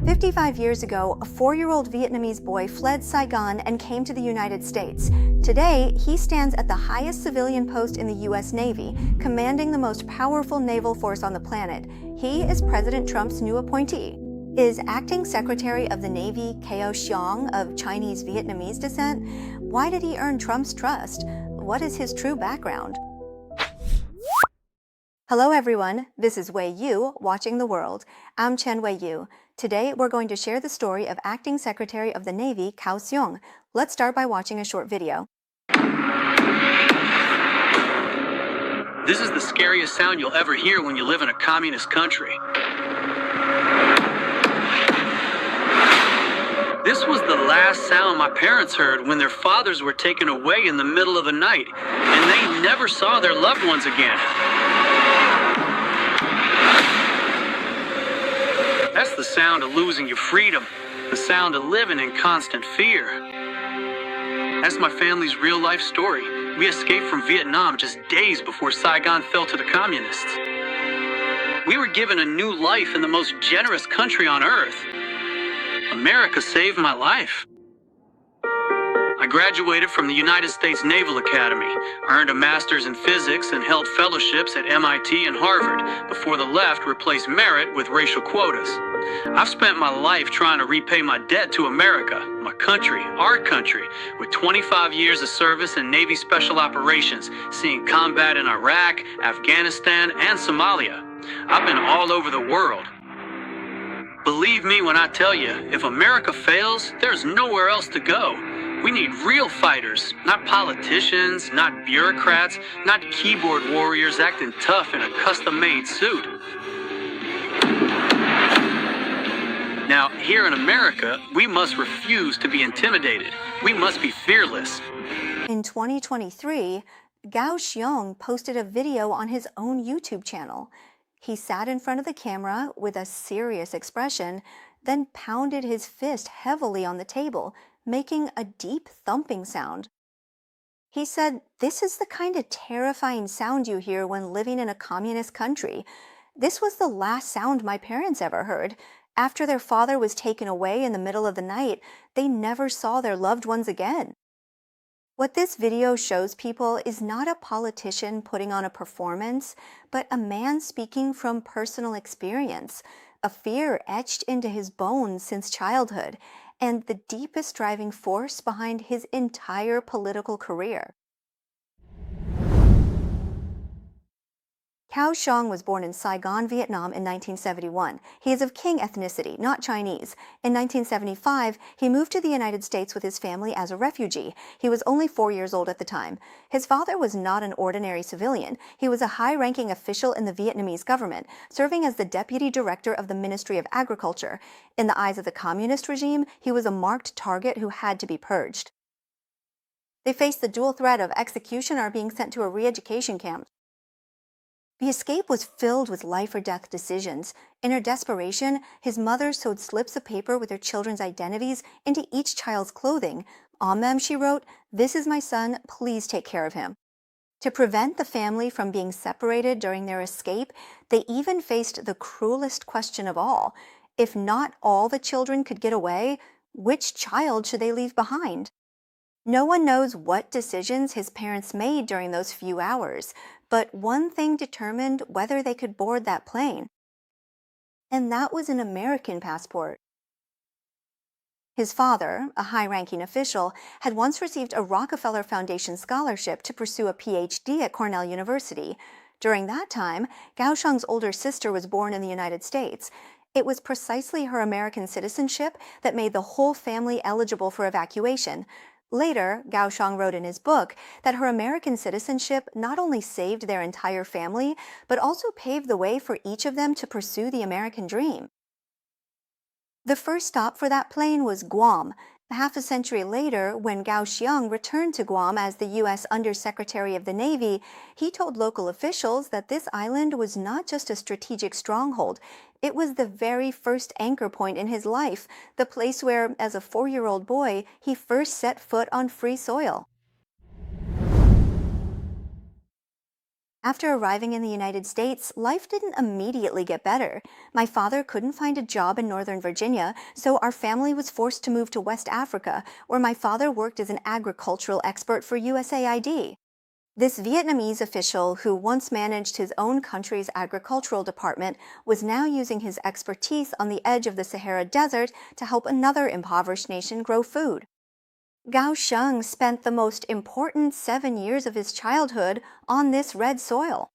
55 years ago, a 4-year-old Vietnamese boy fled Saigon and came to the United States. Today, he stands at the highest civilian post in the U.S. Navy, commanding the most powerful naval force on the planet. He is President Trump's new appointee. Is Acting Secretary of the Navy Cao Xiong of Chinese Vietnamese descent? Why did he earn Trump's trust? What is his true background? Hello everyone, this is Wei Yu, Watching the World. I'm Chen Wei Yu. Today we're going to share the story of Acting Secretary of the Navy Cao Xiong. Let's start by watching a short video. This is the scariest sound you'll ever hear when you live in a communist country. This was the last sound my parents heard when their fathers were taken away in the middle of the night, and they never saw their loved ones again. That's the sound of losing your freedom, the sound of living in constant fear. That's my family's real-life story. We escaped from Vietnam just days before Saigon fell to the communists. We were given a new life in the most generous country on earth. America saved my life. I graduated from the United States Naval Academy, earned a master's in physics, and held fellowships at MIT and Harvard before the left replaced merit with racial quotas. I've spent my life trying to repay my debt to America, my country, our country, with 25 years of service in Navy Special Operations, seeing combat in Iraq, Afghanistan, and Somalia. I've been all over the world. Believe me when I tell you, if America fails, there's nowhere else to go. We need real fighters, not politicians, not bureaucrats, not keyboard warriors acting tough in a custom-made suit. Now, here in America, we must refuse to be intimidated. We must be fearless. In 2023, Cao Xiong posted a video on his own YouTube channel. He sat in front of the camera with a serious expression, then pounded his fist heavily on the table, making a deep thumping sound. He said, "This is the kind of terrifying sound you hear when living in a communist country. This was the last sound my parents ever heard. After their father was taken away in the middle of the night, they never saw their loved ones again." What this video shows people is not a politician putting on a performance, but a man speaking from personal experience, a fear etched into his bones since childhood, and the deepest driving force behind his entire political career. Cao Xiong was born in Saigon, Vietnam in 1971. He is of King ethnicity, not Chinese. In 1975, he moved to the United States with his family as a refugee. He was only 4 years old at the time. His father was not an ordinary civilian. He was a high-ranking official in the Vietnamese government, serving as the deputy director of the Ministry of Agriculture. In the eyes of the communist regime, he was a marked target who had to be purged. They faced the dual threat of execution or being sent to a re-education camp. The escape was filled with life-or-death decisions. In her desperation, his mother sewed slips of paper with her children's identities into each child's clothing. On them, she wrote, "This is my son, please take care of him." To prevent the family from being separated during their escape, they even faced the cruelest question of all. If not all the children could get away, which child should they leave behind? No one knows what decisions his parents made during those few hours, but one thing determined whether they could board that plane, and that was an American passport. His father, a high-ranking official, had once received a Rockefeller Foundation scholarship to pursue a PhD at Cornell University. During that time, Cao Xiong's older sister was born in the United States. It was precisely her American citizenship that made the whole family eligible for evacuation. Later, Cao Xiong wrote in his book that her American citizenship not only saved their entire family, but also paved the way for each of them to pursue the American dream. The first stop for that plane was Guam. Half a century later, when Cao Xiong returned to Guam as the U.S. Undersecretary of the Navy, he told local officials that this island was not just a strategic stronghold. It was the very first anchor point in his life, the place where, as a 4-year-old boy, he first set foot on free soil. After arriving in the United States, life didn't immediately get better. My father couldn't find a job in Northern Virginia, so our family was forced to move to West Africa, where my father worked as an agricultural expert for USAID. This Vietnamese official, who once managed his own country's agricultural department, was now using his expertise on the edge of the Sahara Desert to help another impoverished nation grow food. Gao Sheng spent the most important 7 years of his childhood on this red soil.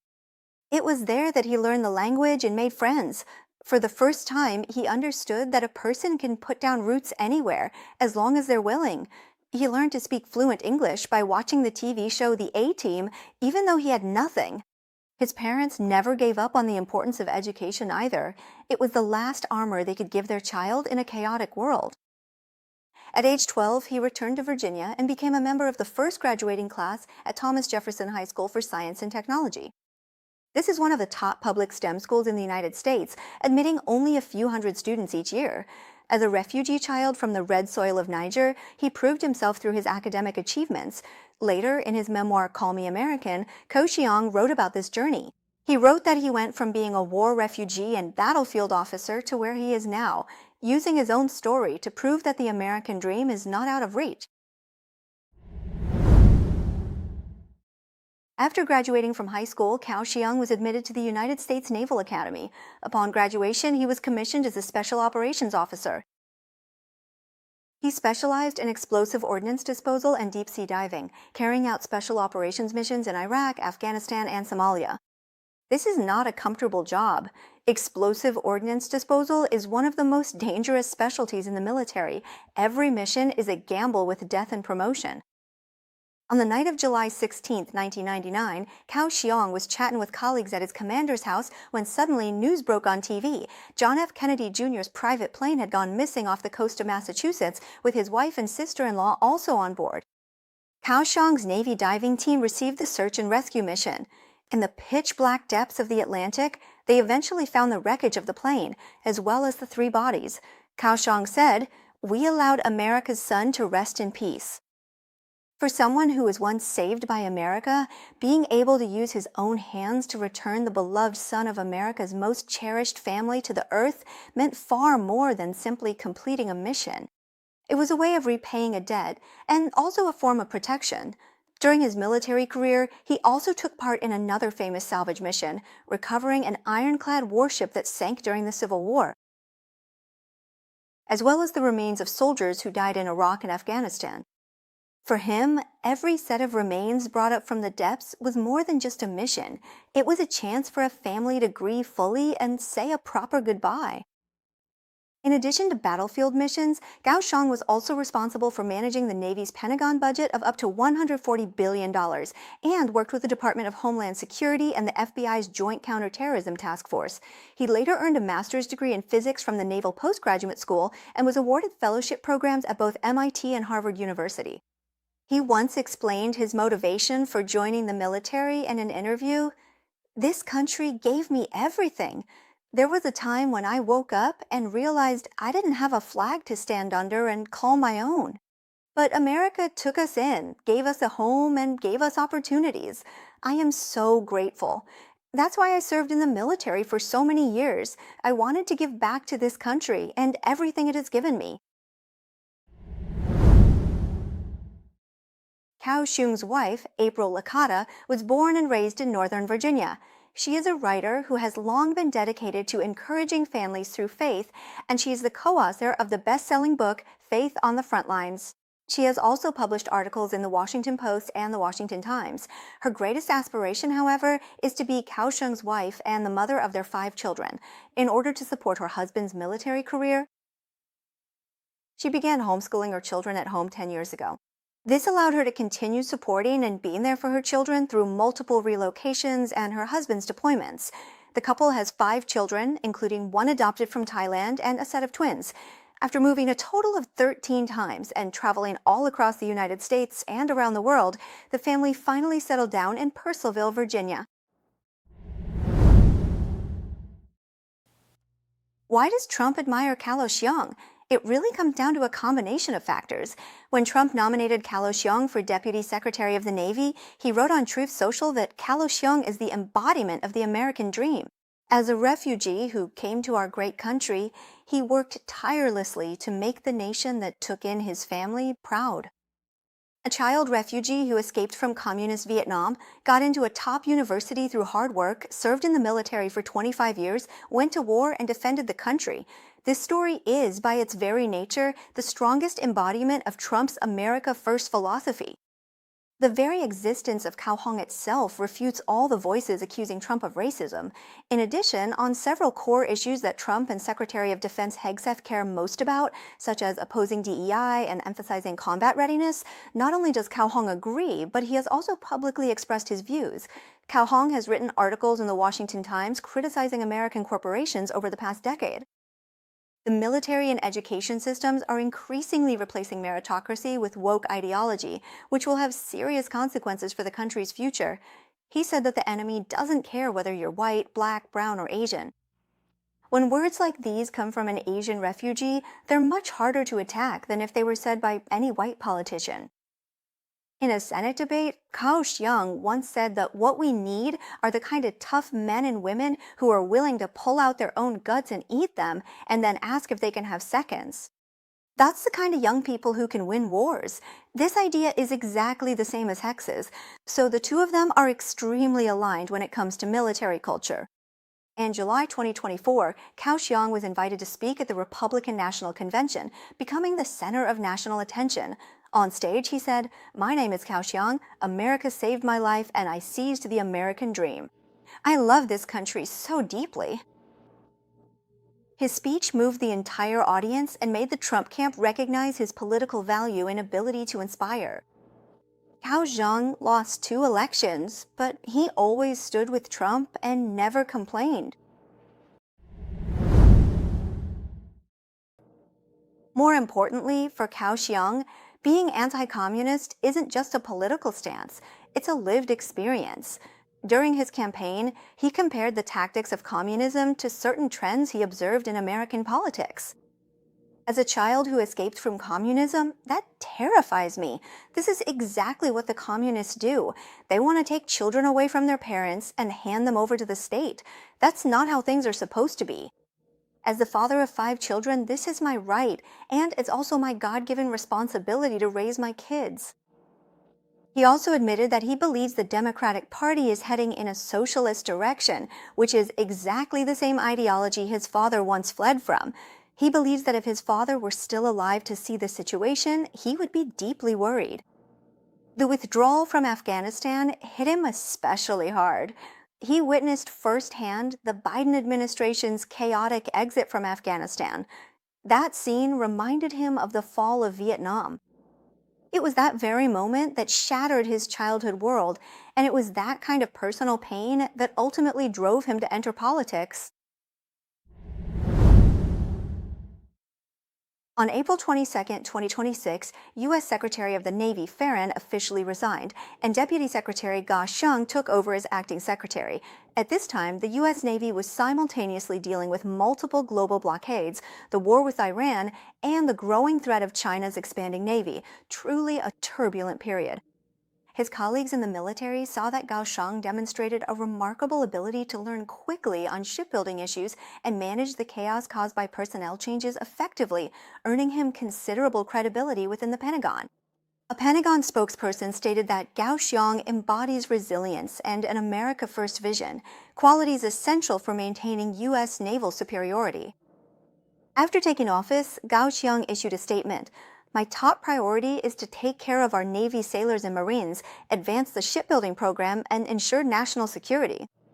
It was there that he learned the language and made friends. For the first time, he understood that a person can put down roots anywhere, as long as they're willing. He learned to speak fluent English by watching the TV show The A-Team, even though he had nothing. His parents never gave up on the importance of education either. It was the last armor they could give their child in a chaotic world. At age 12, he returned to Virginia and became a member of the first graduating class at Thomas Jefferson High School for Science and Technology. This is one of the top public STEM schools in the United States, admitting only a few hundred students each year. As a refugee child from the red soil of Niger, he proved himself through his academic achievements. Later, in his memoir Call Me American, Ko Xiong wrote about this journey. He wrote that he went from being a war refugee and battlefield officer to where he is now, using his own story to prove that the American dream is not out of reach. After graduating from high school, Kao Xiang was admitted to the United States Naval Academy. Upon graduation, he was commissioned as a Special Operations Officer. He specialized in explosive ordnance disposal and deep-sea diving, carrying out special operations missions in Iraq, Afghanistan, and Somalia. This is not a comfortable job. Explosive ordnance disposal is one of the most dangerous specialties in the military. Every mission is a gamble with death and promotion. On the night of July 16, 1999, Kao Xiong was chatting with colleagues at his commander's house when suddenly news broke on TV. John F. Kennedy Jr.'s private plane had gone missing off the coast of Massachusetts, with his wife and sister-in-law also on board. Kao Xiong's Navy diving team received the search and rescue mission. In the pitch-black depths of the Atlantic, they eventually found the wreckage of the plane, as well as the 3 bodies. Kao Xiong said, "We allowed America's son to rest in peace." For someone who was once saved by America, being able to use his own hands to return the beloved son of America's most cherished family to the earth meant far more than simply completing a mission. It was a way of repaying a debt, and also a form of protection. During his military career, he also took part in another famous salvage mission, recovering an ironclad warship that sank during the Civil War, as well as the remains of soldiers who died in Iraq and Afghanistan. For him, every set of remains brought up from the depths was more than just a mission. It was a chance for a family to grieve fully and say a proper goodbye. In addition to battlefield missions, Gao Xiong was also responsible for managing the Navy's Pentagon budget of up to $140 billion and worked with the Department of Homeland Security and the FBI's Joint Counterterrorism Task Force. He later earned a master's degree in physics from the Naval Postgraduate School and was awarded fellowship programs at both MIT and Harvard University. He once explained his motivation for joining the military in an interview. "This country gave me everything. There was a time when I woke up and realized I didn't have a flag to stand under and call my own. But America took us in, gave us a home, and gave us opportunities. I am so grateful. That's why I served in the military for so many years. I wanted to give back to this country and everything it has given me." Kao Xiong's wife, April Licata, was born and raised in Northern Virginia. She is a writer who has long been dedicated to encouraging families through faith, and she is the co-author of the best-selling book, Faith on the Frontlines. She has also published articles in the Washington Post and the Washington Times. Her greatest aspiration, however, is to be Kao Xiong's wife and the mother of their 5 children. In order to support her husband's military career, she began homeschooling her children at home 10 years ago. This allowed her to continue supporting and being there for her children through multiple relocations and her husband's deployments. The couple has 5 children, including 1 adopted from Thailand and a set of twins. After moving a total of 13 times and traveling all across the United States and around the world, the family finally settled down in Purcellville, Virginia. Why does Trump admire Kao Xiong? It really comes down to a combination of factors. When Trump nominated Kalo Xiong for Deputy Secretary of the Navy, he wrote on Truth Social that Kalo Xiong is the embodiment of the American dream. As a refugee who came to our great country, he worked tirelessly to make the nation that took in his family proud. A child refugee who escaped from communist Vietnam, got into a top university through hard work, served in the military for 25 years, went to war, and defended the country. This story is, by its very nature, the strongest embodiment of Trump's America First philosophy. The very existence of Cao Hong itself refutes all the voices accusing Trump of racism. In addition, on several core issues that Trump and Secretary of Defense Hegseth care most about, such as opposing DEI and emphasizing combat readiness, not only does Cao Hong agree, but he has also publicly expressed his views. Cao Hong has written articles in the Washington Times criticizing American corporations over the past decade. The military and education systems are increasingly replacing meritocracy with woke ideology, which will have serious consequences for the country's future. He said that the enemy doesn't care whether you're white, black, brown, or Asian. When words like these come from an Asian refugee, they're much harder to attack than if they were said by any white politician. In a Senate debate, Cao Xiong once said that what we need are the kind of tough men and women who are willing to pull out their own guts and eat them, and then ask if they can have seconds. That's the kind of young people who can win wars. This idea is exactly the same as Hex's, so the two of them are extremely aligned when it comes to military culture. In July 2024, Cao Xiong was invited to speak at the Republican National Convention, becoming the center of national attention. On stage, he said, "My name is Cao Xiong. America saved my life, and I seized the American dream. I love this country so deeply." His speech moved the entire audience and made the Trump camp recognize his political value and ability to inspire. Cao Xiong lost 2 elections, but he always stood with Trump and never complained. More importantly, for Cao Xiong, being anti-communist isn't just a political stance, it's a lived experience. During his campaign, he compared the tactics of communism to certain trends he observed in American politics. As a child who escaped from communism, that terrifies me. This is exactly what the communists do. They want to take children away from their parents and hand them over to the state. That's not how things are supposed to be. As the father of 5 children, this is my right, and it's also my God-given responsibility to raise my kids. He also admitted that he believes the Democratic Party is heading in a socialist direction, which is exactly the same ideology his father once fled from. He believes that if his father were still alive to see the situation, he would be deeply worried. The withdrawal from Afghanistan hit him especially hard. He witnessed firsthand the Biden administration's chaotic exit from Afghanistan. That scene reminded him of the fall of Vietnam. It was that very moment that shattered his childhood world, and it was that kind of personal pain that ultimately drove him to enter politics. On April 22, 2026, U.S. Secretary of the Navy Farron officially resigned, and Deputy Secretary Ga Sheng took over as acting secretary. At this time, the U.S. Navy was simultaneously dealing with multiple global blockades, the war with Iran, and the growing threat of China's expanding navy, truly a turbulent period. His colleagues in the military saw that Gao Sheng demonstrated a remarkable ability to learn quickly on shipbuilding issues and manage the chaos caused by personnel changes effectively, earning him considerable credibility within the Pentagon. A Pentagon spokesperson stated that Gao Xiong embodies resilience and an America First vision, qualities essential for maintaining U.S. naval superiority. After taking office, Gao Xiong issued a statement. "My top priority is to take care of our Navy sailors and Marines, advance the shipbuilding program, and ensure national security."